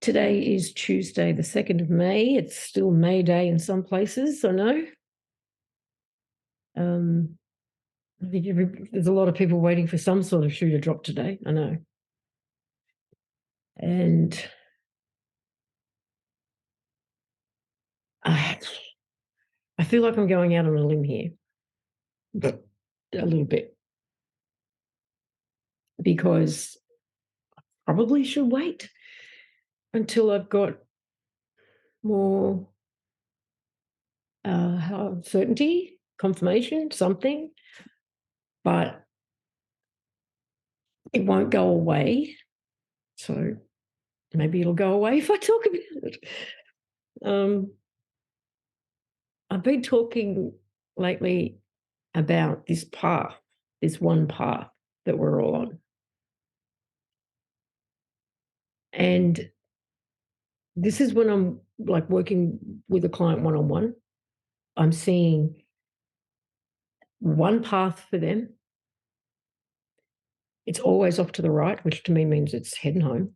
Today is Tuesday, the 2nd of May. It's still May Day in some places, I know. I think there's a lot of people waiting for some sort of shoe to drop today, I know. And I feel like I'm going out on a limb here, but a little bit, because I probably should wait until I've got more certainty, confirmation, something, but it won't go away. So maybe it'll go away if I talk about it. I've been talking lately about this path, this one path that we're all on. And this is when I'm like working with a client one-on-one. I'm seeing one path for them. It's always off to the right, which to me means it's heading home.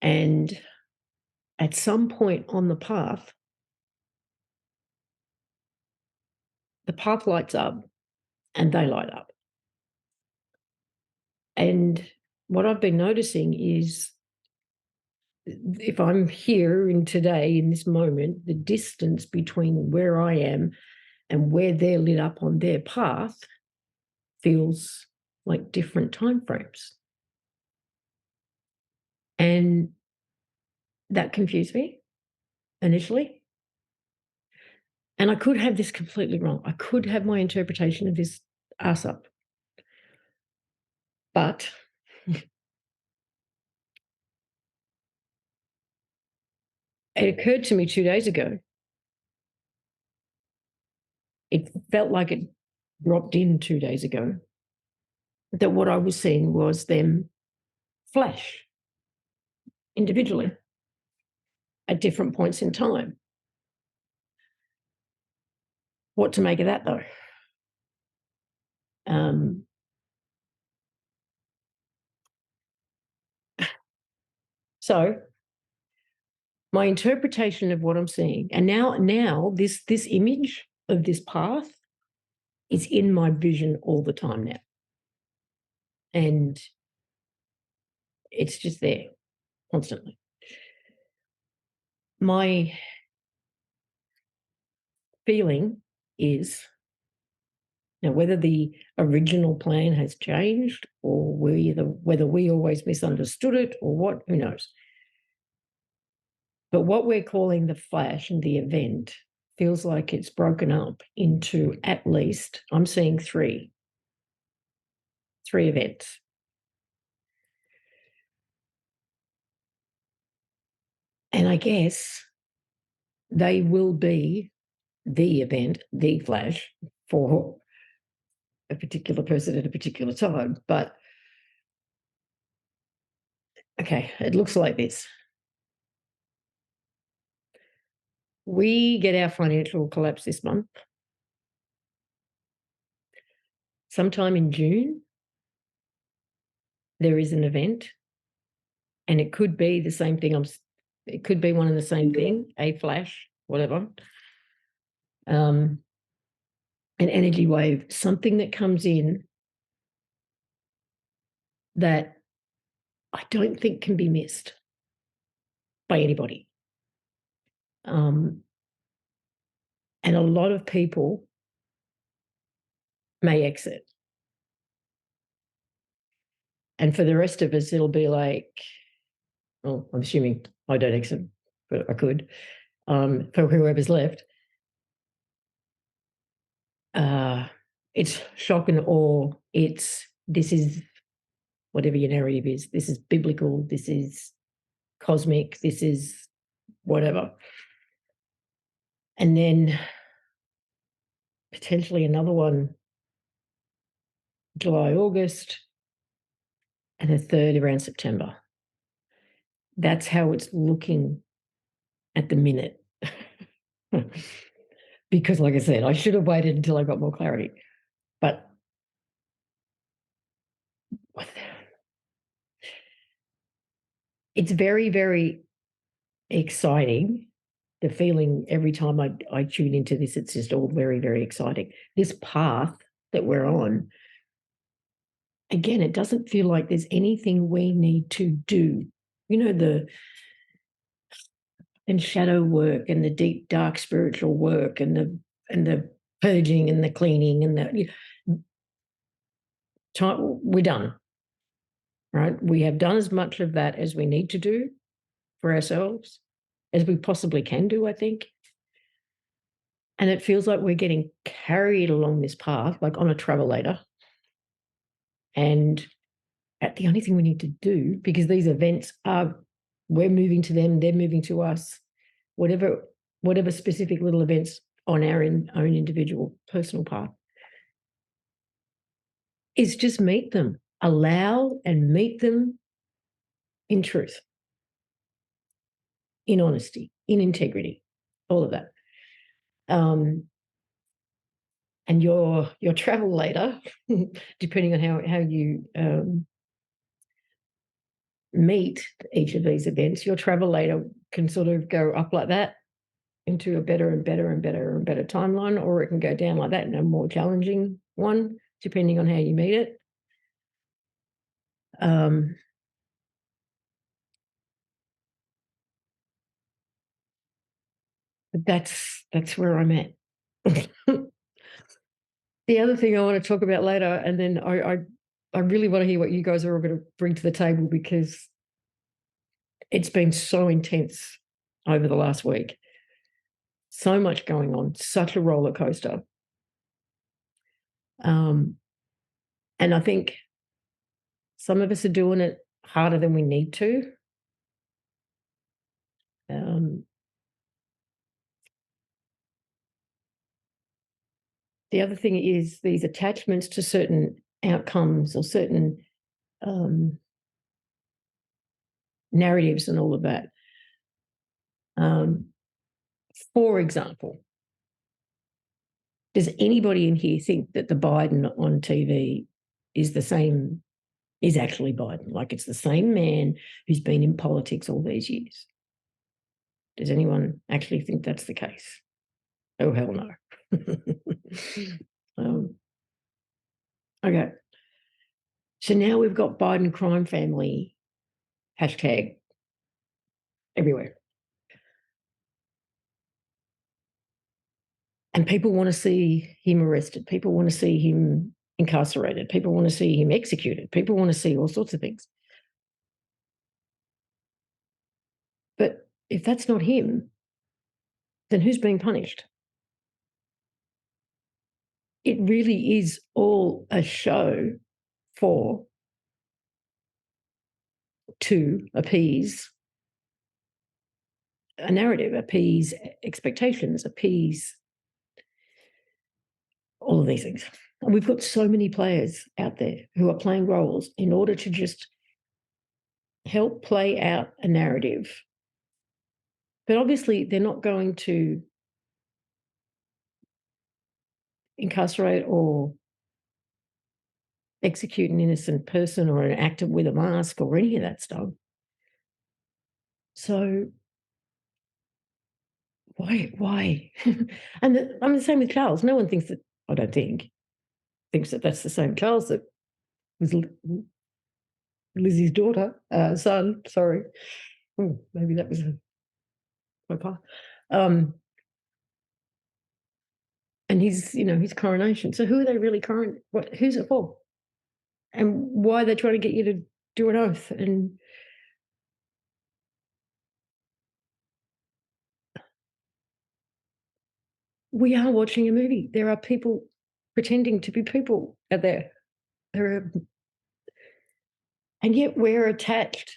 And at some point on the path lights up and they light up. And what I've been noticing is, if I'm here in today, in this moment, the distance between where I am and where they're lit up on their path feels like different time frames. And that confused me initially. And I could have this completely wrong. I could have my interpretation of this ass up. But it occurred to me 2 days ago. It felt like it dropped in 2 days ago, that what I was seeing was them flash individually at different points in time. What to make of that, though? So my interpretation of what I'm seeing, and now this image of this path is in my vision all the time now. And it's just there constantly. My feeling is, now whether the original plan has changed or whether we always misunderstood it or what, who knows. But what we're calling the flash and the event feels like it's broken up into, at least, I'm seeing three events. And I guess they will be the event, the flash, for a particular person at a particular time. But okay, it looks like this. We get our financial collapse this month. Sometime in June, there is an event, and it could be the same thing. It could be one and the same thing, a flash, whatever. An energy wave, something that comes in that I don't think can be missed by anybody. And a lot of people may exit. And for the rest of us, it'll be like, well, I'm assuming I don't exit, but I could, for whoever's left. It's shock and awe. This is whatever your narrative is. This is biblical. This is cosmic. This is whatever. And then potentially another one, July, August, and a third around September. That's how it's looking at the minute. Because, like I said, I should have waited until I got more clarity. But it's very, very exciting. The feeling every time I tune into this, it's just all very, very exciting. This path that we're on, again, it doesn't feel like there's anything we need to do. The shadow work and the deep, dark spiritual work and the purging and the cleaning and we're done, right? We have done as much of that as we need to do for ourselves, as we possibly can do, I think. And it feels like we're getting carried along this path, like on a travelator. And the only thing we need to do, because these events we're moving to them, they're moving to us, whatever specific little events on our own individual personal path, is just meet them, allow and meet them in truth, in honesty, in integrity, all of that. And your travel later, depending on how you meet each of these events, your travel later can sort of go up like that into a better and better and better and better timeline, or it can go down like that in a more challenging one, depending on how you meet it. But that's where I'm at. The other thing I want to talk about later, and then I really want to hear what you guys are all going to bring to the table, because it's been so intense over the last week. So much going on, such a roller coaster. And I think some of us are doing it harder than we need to. The other thing is these attachments to certain outcomes or certain narratives and all of that. For example, does anybody in here think that the Biden on TV is actually Biden? Like, it's the same man who's been in politics all these years? Does anyone actually think that's the case? Oh, hell no. Okay. So now we've got Biden crime family hashtag everywhere. And people want to see him arrested. People want to see him incarcerated. People want to see him executed. People want to see all sorts of things. But if that's not him, then who's being punished? It really is all a show to appease a narrative, appease expectations, appease all of these things. And we've got so many players out there who are playing roles in order to just help play out a narrative. But obviously, they're not going to incarcerate or execute an innocent person or an actor with a mask or any of that stuff. So why? And I'm the same with Charles. No one thinks that, I don't think, thinks that that's the same Charles that was Lizzie's son, sorry. Maybe that was a faux pas. And his coronation. So who are they really who's it for? And why are they trying to get you to do an oath? And we are watching a movie. There are people pretending to be people out there. And yet we're attached.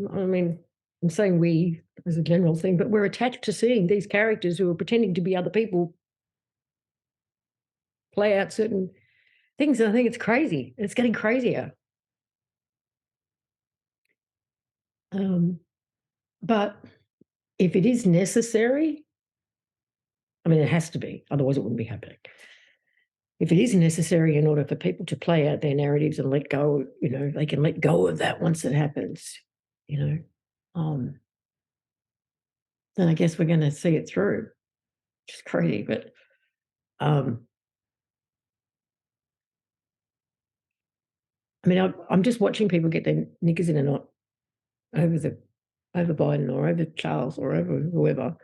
I mean, I'm saying we as a general thing, but we're attached to seeing these characters who are pretending to be other people play out certain things. And I think it's crazy. It's getting crazier. But if it is necessary, I mean, it has to be, otherwise it wouldn't be happening. If it is necessary in order for people to play out their narratives and let go, they can let go of that once it happens. then I guess we're going to see it through. Just crazy, but I mean, I'm just watching people get their knickers in a knot over Biden or over Charles or over whoever,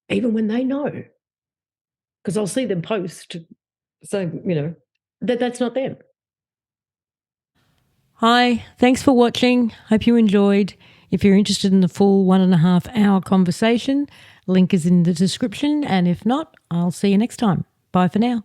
even when they know, because I'll see them post, so that's not them. Hi, thanks for watching. Hope you enjoyed. If you're interested in the full 1.5 hour conversation, link is in the description. And if not, I'll see you next time. Bye for now.